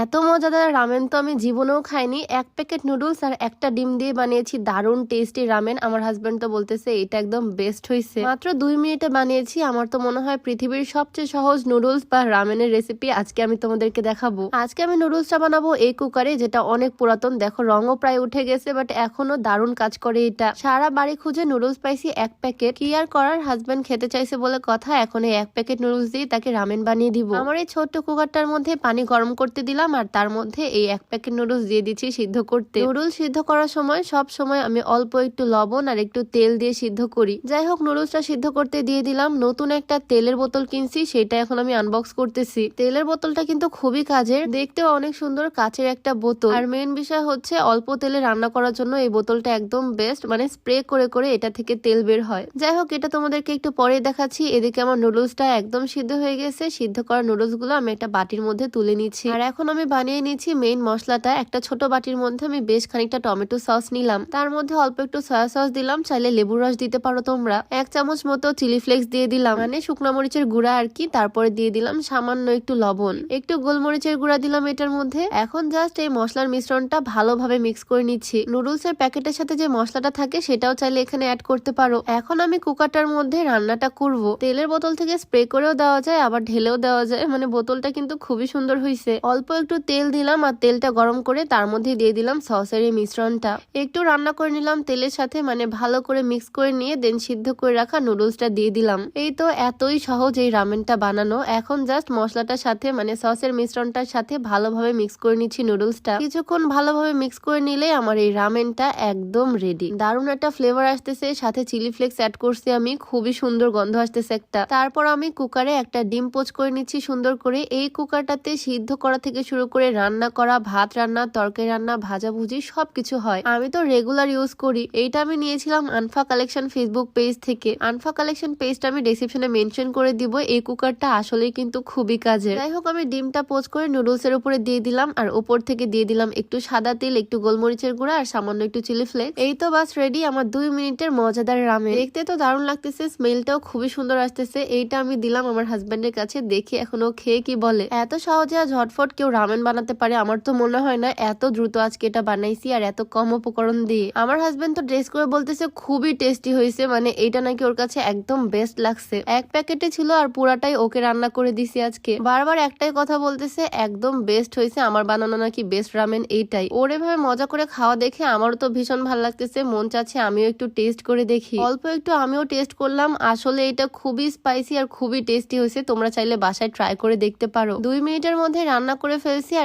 এত মজাদার রামেন তো আমি জীবনেও খাইনি। এক প্যাকেট নুডলস আর একটা ডিম দিয়ে বানিয়েছি দারুণ টেস্টি রামেন। আমার হাজবেন্ড তো বলতেছে এটা একদম বেস্ট হয়েছে। মাত্র 2 মিনিটে বানিয়েছি। আমার তো মনে হয় পৃথিবীর সবচেয়ে সহজ নুডলস বা রামেনের রেসিপি আজকে আমি তোমাদেরকে দেখাবো। আজকে আমি নুডলসটা বানাবো এই কুকারে, যেটা অনেক পুরাতন। দেখো রঙও প্রায় উঠে গেছে, বাট এখনো দারুণ কাজ করে এটা। সারা বাড়ি খুঁজে নুডলস পাইছি এক প্যাকেট। কি আর করার, হাজবেন্ড খেতে চাইছে বলে কথা, এখন এই এক প্যাকেট নুডলস দিয়ে তাকে রামেন বানিয়ে দিব। আমার এই ছোট্ট কুকারটার মধ্যে পানি গরম করতে দিলাম আর তার মধ্যে এই এক প্যাকেট নুডলস দিয়ে দিচ্ছি সিদ্ধ করতে। নুডলস সিদ্ধ করার সময় সব সময় আমি অল্প একটু লবণ আর একটু তেল দিয়ে সিদ্ধ করি। যাই হোক, নুডলসটা সিদ্ধ করতে দিয়ে দিলাম। নতুন একটা তেলের বোতল কিনছি, সেটা এখন আমি আনবক্স করতেছি। তেলের বোতলটা কিন্তু খুবই কাজের, দেখতেও অনেক সুন্দর, কাচের একটা বোতল। আর মেন বিষয় হচ্ছে অল্প তেলে রান্না করার জন্য এই বোতলটা একদম বেস্ট, মানে স্প্রে করে করে এটা থেকে তেল বের হয়। যাই হোক, এটা তোমাদেরকে একটু পরে দেখাচ্ছি। এদিকে আমার নুডলসটা একদম সিদ্ধ হয়ে গেছে। সিদ্ধ করা নুডলস গুলো আমি একটা বাটির মধ্যে তুলে নিচ্ছি। আর এখন আমি বানিয়ে নিচ্ছি মেইন মশলাটা। একটা ছোট বাটির মধ্যে আমি বেশ খানিকটা টমেটো সস নিলাম, তার মধ্যে অল্প একটু সয়া সস দিলাম, চাইলে লেবুর রস দিতে পারো তোমরা। 1 চামচ মতো চিলি ফ্লেক্স দিয়ে দিলাম, মানে শুকনো মরিচের গুঁড়া আর কি। তারপরে দিয়ে দিলাম সামান্য একটু লবণ, একটু গোলমরিচের গুঁড়া দিলাম এটার মধ্যে। এখন জাস্ট এই মশলার মিশ্রণটা ভালোভাবে মিক্স করে নিচ্ছি। নুডলস এর প্যাকেটের সাথে যে মশলাটা থাকে সেটাও চাইলে এখানে অ্যাড করতে পারো। এখন আমি কুকারটার মধ্যে রান্নাটা করব। তেলের বোতল থেকে স্প্রে করেও দেওয়া যায়, আবার ঢেলেও দেওয়া যায়, মানে বোতলটা কিন্তু খুবই সুন্দর হয়েছে। অল্প একটু তেল দিলাম আর তেলটা গরম করে তার মধ্যে দিয়ে দিলাম সসের এই মিশ্রণটা। একটু রান্না করে নিলাম তেলের সাথে, মানে ভালো করে মিক্স করে নিয়ে দেন সিদ্ধ করে রাখা নুডলসটা দিয়ে দিলাম। এই তো এতই সহজ এই রামেনটা বানানো। এখন জাস্ট মশলাটার সাথে, মানে সসের মিশ্রণটার সাথে ভালোভাবে মিক্স করে নিচ্ছি নুডলসটা। কিছুক্ষণ ভালোভাবে মিক্স করে নিলেই আমার এই রামেনটা একদম রেডি। দারুণ একটা ফ্লেভার আসতেছে, সাথে চিলি ফ্লেক্স অ্যাড করছি আমি, খুবই সুন্দর গন্ধ আসতেছে একটা। তারপর আমি কুকারে একটা ডিম পোচ করে নিচ্ছি সুন্দর করে। এই কুকারটাতে সিদ্ধ করা থেকে শুরু করে রান্না করা, ভাত রান্না, তরকারি রান্না, ভাজাভুজি সবকিছু হয়। আমি তো রেগুলার ইউজ করি। এইটা আমি নিয়েছিলাম আনফা কালেকশন ফেসবুক পেজ থেকে। আনফা কালেকশন পেজটা আমি ডেসক্রিপশনে মেনশন করে দিব। এই কুকারটা আসলেই কিন্তু খুবই কাজের। যাই হোক, আমি ডিমটা পোচ করে নুডলস এর উপরে দিয়ে দিলাম আর উপর থেকে দিয়ে দিলাম একটু সাদা তেল, একটু গোলমরিচের গুঁড়া আর সামান্য একটু চিলি ফ্লেক্স। এই তো বাস রেডি আমার 2 মিনিটের মজাদার রামেন। দেখতে তো দারুণ লাগতেছে, স্মেলটাও খুবই সুন্দর আসতেছে। এইটা আমি দিলাম আমার হাজবেন্ডের কাছে, দেখি এখনো খেয়ে কি বলে। এত সহজে আর ঝটফট কেউ রামেন বানাতে পারে আমার তো মনে হয় না। এত দ্রুত আজকে এটা বানাইছি আর এত কম উপকরণ দিয়ে। আমার হাজবেন্ড তো ড্রেস করে বলতেছে খুবই টেস্টি হয়েছে, মানে এইটা নাকি ওর কাছে একদম বেস্ট লাগছে। এক প্যাকেটে ছিল আর পুরাটাই ওকে রান্না করে দিছি আজকে। বারবার একটাই কথা বলতেছে, একদম বেস্ট হয়েছে, আমার বানানো নাকি বেস্ট রামেন এইটাই। ওর এভাবে মজা করে খাওয়া দেখে আমারও তো ভীষণ ভালো লাগতেছে, মন চাচ্ছে আমিও একটু টেস্ট করে দেখি। অল্প একটু আমিও টেস্ট করলাম, আসলে এটা খুবই স্পাইসি আর খুবই টেস্টি হয়েছে। তোমরা চাইলে বাসায় ট্রাই করে দেখতে পারো। 2 মিনিটের মধ্যে রান্না করে ফেলছি আর